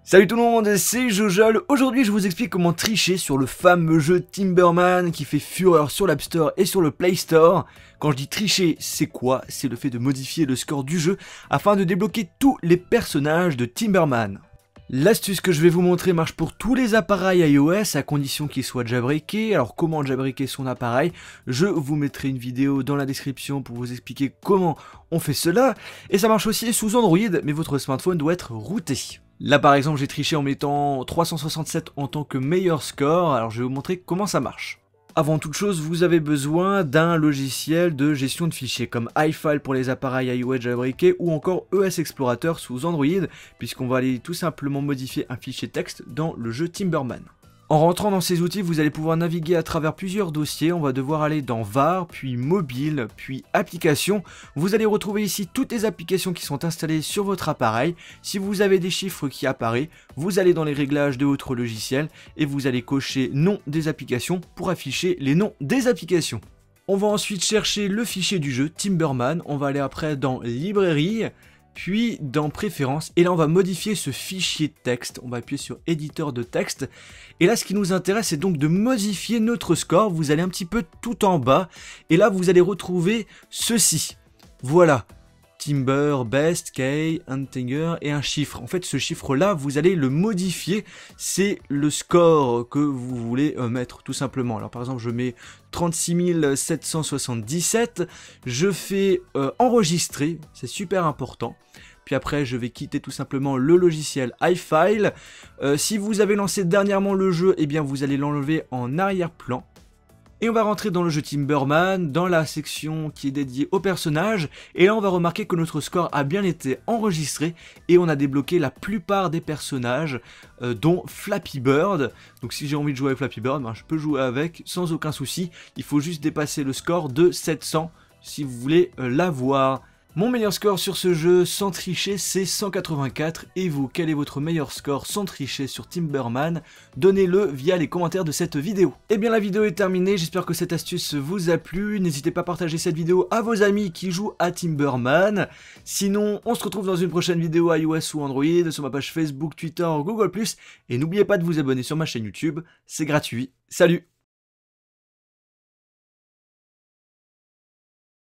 Salut tout le monde, c'est Jojol. Aujourd'hui je vous explique comment tricher sur le fameux jeu Timberman qui fait fureur sur l'App Store et sur le Play Store. Quand je dis tricher, c'est quoi? C'est le fait de modifier le score du jeu afin de débloquer tous les personnages de Timberman. L'astuce que je vais vous montrer marche pour tous les appareils iOS à condition qu'ils soient jailbreakés. Alors comment jailbreaker son appareil? Je vous mettrai une vidéo dans la description pour vous expliquer comment on fait cela. Et ça marche aussi sous Android, mais votre smartphone doit être routé. Là par exemple j'ai triché en mettant 367 en tant que meilleur score, alors je vais vous montrer comment ça marche. Avant toute chose, vous avez besoin d'un logiciel de gestion de fichiers comme iFile pour les appareils iOS jailbreakés ou encore ES Explorator sous Android, puisqu'on va aller tout simplement modifier un fichier texte dans le jeu Timberman. En rentrant dans ces outils, vous allez pouvoir naviguer à travers plusieurs dossiers. On va devoir aller dans VAR, puis Mobile, puis Applications. Vous allez retrouver ici toutes les applications qui sont installées sur votre appareil. Si vous avez des chiffres qui apparaissent, vous allez dans les réglages de votre logiciel et vous allez cocher nom des applications pour afficher les noms des applications. On va ensuite chercher le fichier du jeu Timberman. On va aller après dans Librairie, puis dans Préférences, et là on va modifier ce fichier texte, on va appuyer sur éditeur de texte, et là ce qui nous intéresse c'est donc de modifier notre score. Vous allez un petit peu tout en bas, et là vous allez retrouver ceci, voilà, Timber, Best, K, Huntinger et un chiffre. En fait ce chiffre là vous allez le modifier, c'est le score que vous voulez mettre tout simplement. Alors par exemple je mets 36 777, je fais enregistrer, c'est super important. Puis après je vais quitter tout simplement le logiciel iFile. Si vous avez lancé dernièrement le jeu, eh bien vous allez l'enlever en arrière-plan. Et on va rentrer dans le jeu Timberman, dans la section qui est dédiée aux personnages, et là on va remarquer que notre score a bien été enregistré, et on a débloqué la plupart des personnages, dont Flappy Bird. Donc si j'ai envie de jouer avec Flappy Bird, ben, je peux jouer avec sans aucun souci. Il faut juste dépasser le score de 700 si vous voulez l'avoir. Mon meilleur score sur ce jeu sans tricher c'est 184, et vous, quel est votre meilleur score sans tricher sur Timberman? Donnez-le via les commentaires de cette vidéo. Et bien la vidéo est terminée, j'espère que cette astuce vous a plu, n'hésitez pas à partager cette vidéo à vos amis qui jouent à Timberman. Sinon, on se retrouve dans une prochaine vidéo iOS ou Android, sur ma page Facebook, Twitter, Google+, et n'oubliez pas de vous abonner sur ma chaîne YouTube, c'est gratuit. Salut!